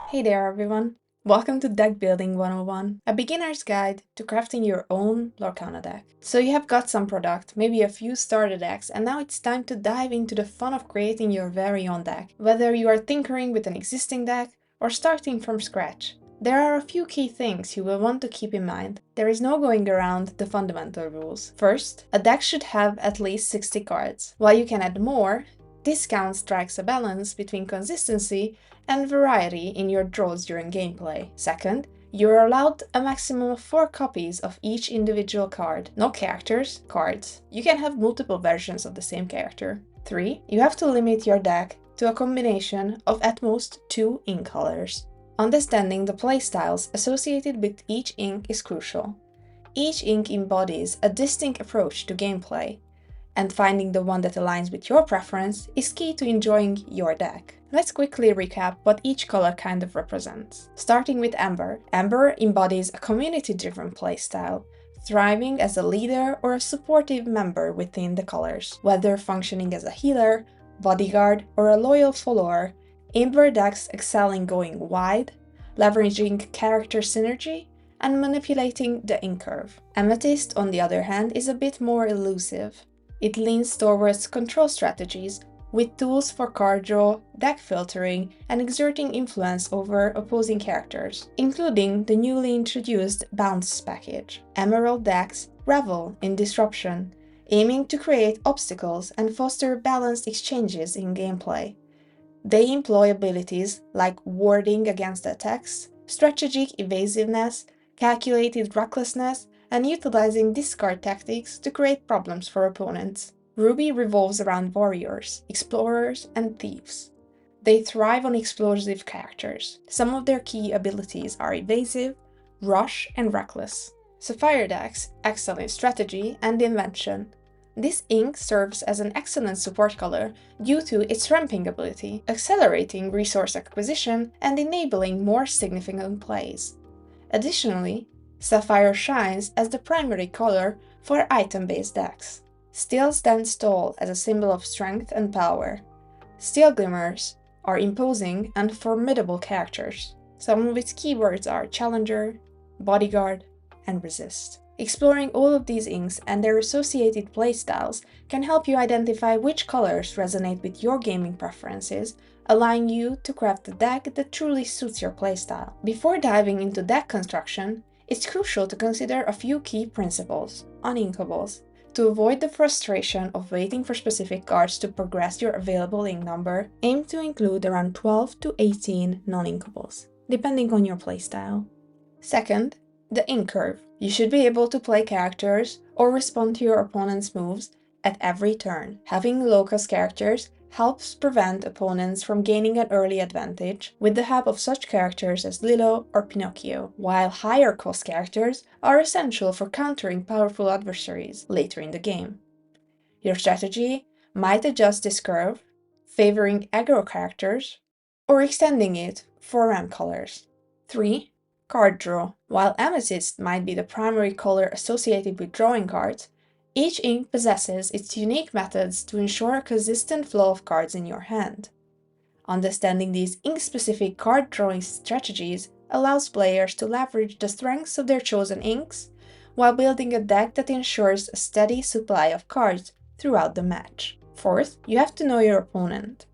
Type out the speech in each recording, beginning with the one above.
Hey there everyone! Welcome to Deck Building 101, a beginner's guide to crafting your own Lorcana deck. So you have got some product, maybe a few starter decks, and now it's time to dive into the fun of creating your very own deck, whether you are tinkering with an existing deck or starting from scratch. There are a few key things you will want to keep in mind. There is no going around the fundamental rules. First, a deck should have at least 60 cards. While you can add more, this count strikes a balance between consistency and variety in your draws during gameplay. Second, you are allowed a maximum of 4 copies of each individual card, no characters, cards. You can have multiple versions of the same character. 3. You have to limit your deck to a combination of at most 2 ink colors. Understanding the playstyles associated with each ink is crucial. Each ink embodies a distinct approach to gameplay, and finding the one that aligns with your preference is key to enjoying your deck. Let's quickly recap what each color kind of represents. Starting with Amber. Amber embodies a community-driven playstyle, thriving as a leader or a supportive member within the colors. Whether functioning as a healer, bodyguard, or a loyal follower, Amber decks excel in going wide, leveraging character synergy, and manipulating the ink curve. Amethyst, on the other hand, is a bit more elusive. It leans towards control strategies, with tools for card draw, deck filtering, and exerting influence over opposing characters, including the newly introduced Bounce package. Emerald decks revel in disruption, aiming to create obstacles and foster balanced exchanges in gameplay. They employ abilities like warding against attacks, strategic evasiveness, calculated recklessness, and utilizing discard tactics to create problems for opponents. Ruby revolves around warriors, explorers, and thieves. They thrive on explosive characters. Some of their key abilities are evasive, rush, and reckless. Sapphire decks excel in strategy and invention. This ink serves as an excellent support color due to its ramping ability, accelerating resource acquisition and enabling more significant plays. Additionally, Sapphire shines as the primary color for item-based decks. Steel stands tall as a symbol of strength and power. Steel Glimmers are imposing and formidable characters. Some of its keywords are Challenger, Bodyguard, and Resist. Exploring all of these inks and their associated playstyles can help you identify which colors resonate with your gaming preferences, allowing you to craft a deck that truly suits your playstyle. Before diving into deck construction, it's crucial to consider a few key principles, uninkables. To avoid the frustration of waiting for specific cards to progress your available ink number, aim to include around 12 to 18 non-inkables, depending on your playstyle. Second, the ink curve. You should be able to play characters or respond to your opponent's moves at every turn. Having low-cost characters helps prevent opponents from gaining an early advantage with the help of such characters as Lilo or Pinocchio, while higher-cost characters are essential for countering powerful adversaries later in the game. Your strategy might adjust this curve, favoring aggro characters, or extending it for ramp colors. 3. Card draw. While Amethyst might be the primary color associated with drawing cards, each ink possesses its unique methods to ensure a consistent flow of cards in your hand. Understanding these ink-specific card drawing strategies allows players to leverage the strengths of their chosen inks while building a deck that ensures a steady supply of cards throughout the match. Fourth, you have to know your opponent.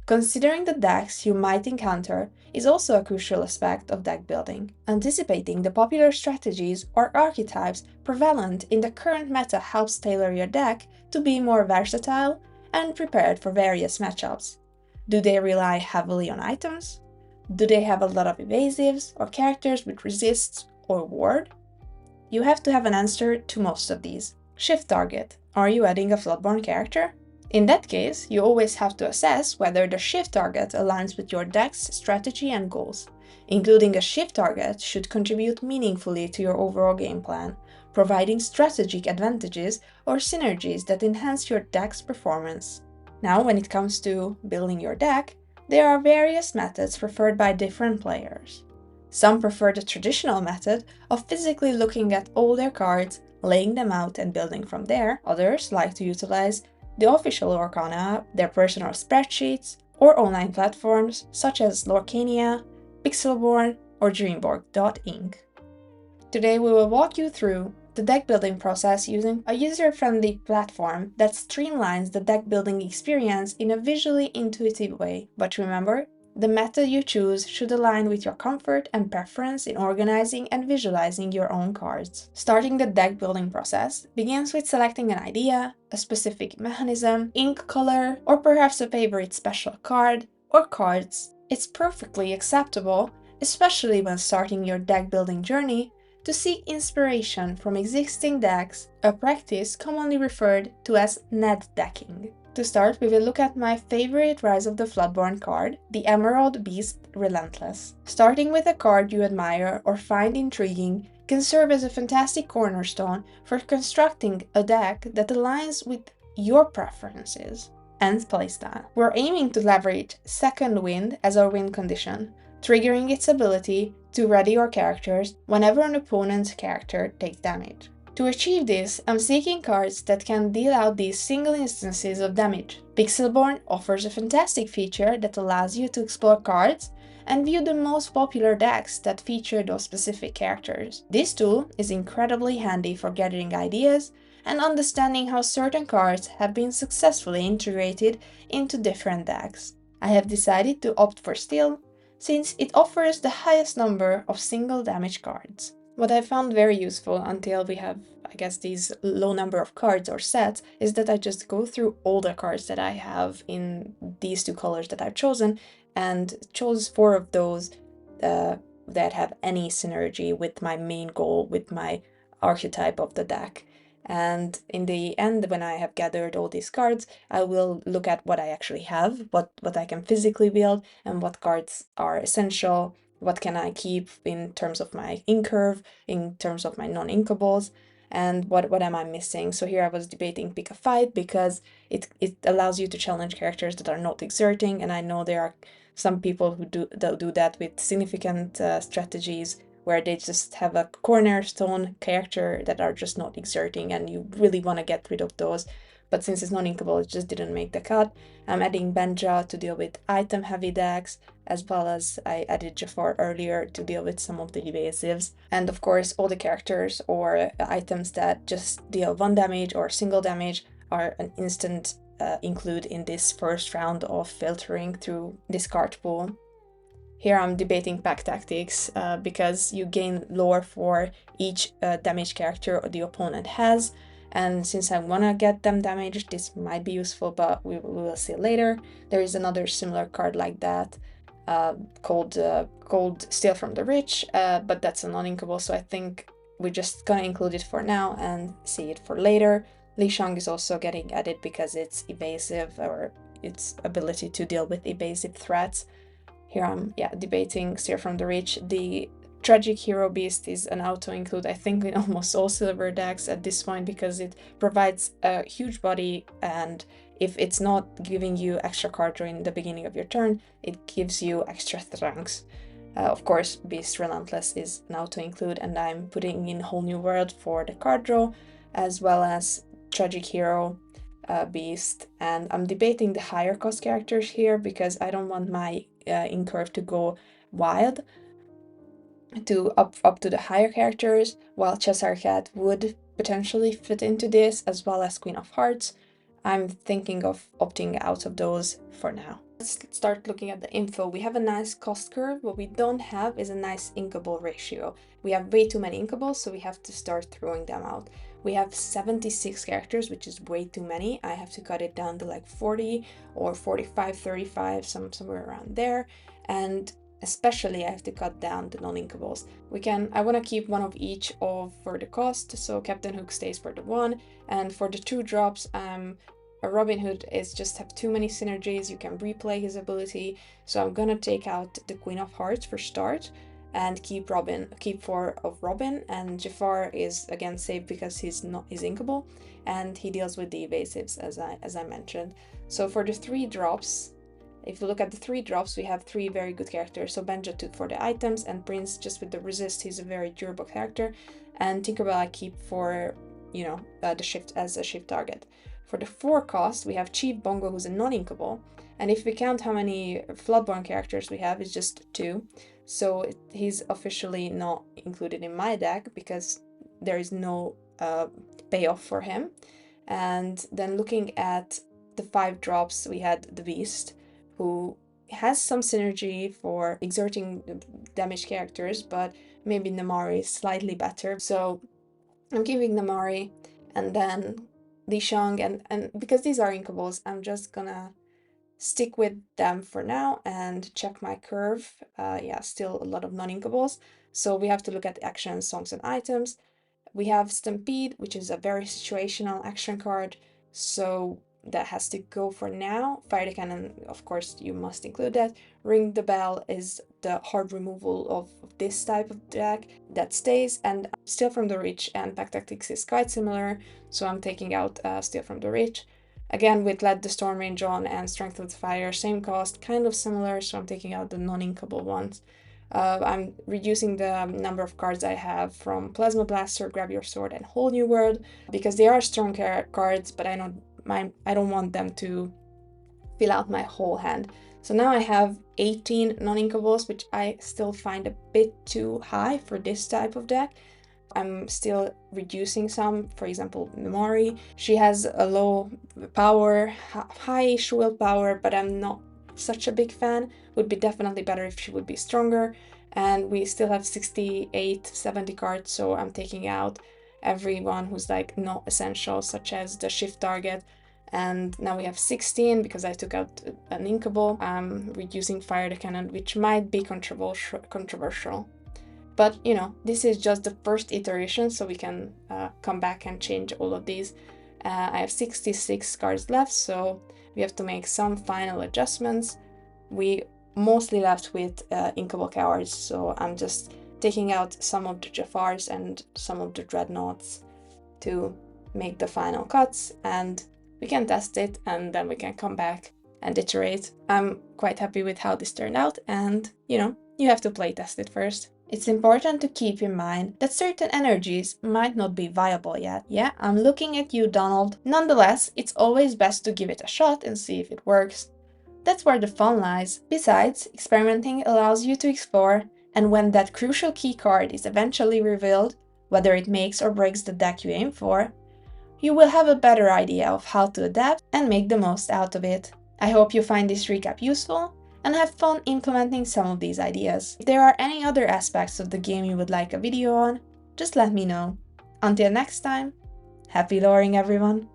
Considering the decks you might encounter is also a crucial aspect of deck building. Anticipating the popular strategies or archetypes prevalent in the current meta helps tailor your deck to be more versatile and prepared for various matchups. Do they rely heavily on items? Do they have a lot of evasives or characters with resists or ward? You have to have an answer to most of these. Shift target. Are you adding a Floodborn character? In that case, you always have to assess whether the shift target aligns with your deck's strategy and goals. Including a shift target should contribute meaningfully to your overall game plan, providing strategic advantages or synergies that enhance your deck's performance. Now, when it comes to building your deck, there are various methods preferred by different players. Some prefer the traditional method of physically looking at all their cards, laying them out and building from there. Others like to utilize the official Lorcana app, their personal spreadsheets, or online platforms such as Lorcania, Pixelborn, or Dreamborg.inc. Today we will walk you through the deck building process using a user-friendly platform that streamlines the deck building experience in a visually intuitive way. But remember, the method you choose should align with your comfort and preference in organizing and visualizing your own cards. Starting the deck building process begins with selecting an idea, a specific mechanism, ink color, or perhaps a favorite special card or cards. It's perfectly acceptable, especially when starting your deck building journey, to seek inspiration from existing decks, a practice commonly referred to as net decking. To start, we will look at my favorite Rise of the Floodborn card, the Emerald Beast Relentless. Starting with a card you admire or find intriguing can serve as a fantastic cornerstone for constructing a deck that aligns with your preferences and playstyle. We're aiming to leverage Second Wind as our win condition, triggering its ability to ready your characters whenever an opponent's character takes damage. To achieve this, I'm seeking cards that can deal out these single instances of damage. Pixelborn offers a fantastic feature that allows you to explore cards and view the most popular decks that feature those specific characters. This tool is incredibly handy for gathering ideas and understanding how certain cards have been successfully integrated into different decks. I have decided to opt for Steel, since it offers the highest number of single damage cards. What I found very useful until we have, I guess, these low number of cards or sets is that I just go through all the cards that I have in these two colors that I've chosen and chose 4 of those that have any synergy with my main goal, with my archetype of the deck. And in the end, when I have gathered all these cards, I will look at what I actually have, what I can physically build, and what cards are essential, what can I keep in terms of my ink curve, in terms of my non-inkables, and what am I missing. So here I was debating pick a fight because it allows you to challenge characters that are not exerting, and I know there are some people who do that with significant strategies, where they just have a cornerstone character that are just not exerting and you really want to get rid of those. But since it's non-inkable, it just didn't make the cut. I'm adding Benja to deal with item-heavy decks, as well as I added Jafar earlier to deal with some of the evasives. And of course, all the characters or items that just deal 1 damage or single damage are an instant include in this first round of filtering through this card pool. Here I'm debating pack tactics because you gain lore for each damage character the opponent has, and since I want to get them damaged, this might be useful, but we will see later. There is another similar card like that called Steal from the Rich, but that's a non-inkable, so I think we're just gonna include it for now and see it for later. Li Shang is also getting added because it's evasive, or its ability to deal with evasive threats. Here I'm debating Steer from the Rich. The Tragic Hero Beast is an auto-include, I think, in almost all silver decks at this point, because it provides a huge body, and if it's not giving you extra card draw in the beginning of your turn, it gives you extra strengths. Of course, Beast Relentless is an auto-include, and I'm putting in Whole New World for the card draw, as well as Tragic Hero Beast. And I'm debating the higher cost characters here because I don't want my ink curve to go wild, to up to the higher characters, while Cheshire Cat would potentially fit into this, as well as Queen of Hearts. I'm thinking of opting out of those for now. Let's start looking at the info. We have a nice cost curve. What we don't have is a nice inkable ratio. We have way too many inkables, so we have to start throwing them out. We have 76 characters, which is way too many. I have to cut it down to like 40 or 45, 35, somewhere around there. And especially I have to cut down the non-inkables. I want to keep 1 of each for the cost, so Captain Hook stays for the 1, and for the 2 drops, Robin Hood is just have too many synergies. You can replay his ability, so I'm gonna take out the Queen of Hearts for start and keep 4 of Robin, and Jafar is again safe because he's inkable and he deals with the evasives as I mentioned. So for the 3 drops, if we look at the 3 drops, we have 3 very good characters. So Benja took for the items, and Prince just with the resist, he's a very durable character, and Tinkerbell I keep for the shift as a shift target. For the 4 cost, we have Chief Bongo, who's a non-inkable, and if we count how many Floodborn characters we have, it's just 2. So he's officially not included in my deck because there is no payoff for him. And then looking at the 5 drops, we had the Beast, who has some synergy for exerting damage characters, but maybe Namari is slightly better. So I'm keeping Namari, and then Lishang, and because these are inkables, I'm just gonna stick with them for now and check my curve. Yeah, still a lot of non-inkables. So we have to look at actions, songs, and items. We have Stampede, which is a very situational action card, so that has to go for now. Fire the Cannon, of course, you must include that. Ring the Bell is the hard removal of this type of deck that stays, and Steal from the Reach and Pack Tactics is quite similar, so I'm taking out Steal from the Reach. Again, with Let the Storm Range on and Strength of the Fire, same cost, kind of similar, so I'm taking out the non-inkable ones. I'm reducing the number of cards I have from Plasma Blaster, Grab Your Sword, and Whole New World, because they are strong cards, but I don't want them to fill out my whole hand. So now I have 18 non-inkables, which I still find a bit too high for this type of deck. I'm still reducing some, for example, Namari. She has a low power, high-ish willpower, but I'm not such a big fan. Would be definitely better if she would be stronger. And we still have 68, 70 cards, so I'm taking out everyone who's like not essential, such as the shift target. And now we have 16 because I took out an inkable. I'm reducing Fire the Cannon, which might be controversial. But, you know, this is just the first iteration, so we can come back and change all of these. I have 66 cards left, so we have to make some final adjustments. We mostly left with inkable cowards, so I'm just taking out some of the Jafars and some of the Dreadnoughts to make the final cuts, and we can test it, and then we can come back and iterate. I'm quite happy with how this turned out, and, you know, you have to play test it first. It's important to keep in mind that certain energies might not be viable yet. Yeah, I'm looking at you, Donald. Nonetheless, it's always best to give it a shot and see if it works. That's where the fun lies. Besides, experimenting allows you to explore, and when that crucial key card is eventually revealed, whether it makes or breaks the deck you aim for, you will have a better idea of how to adapt and make the most out of it. I hope you find this recap useful and have fun implementing some of these ideas. If there are any other aspects of the game you would like a video on, just let me know. Until next time, happy loring everyone!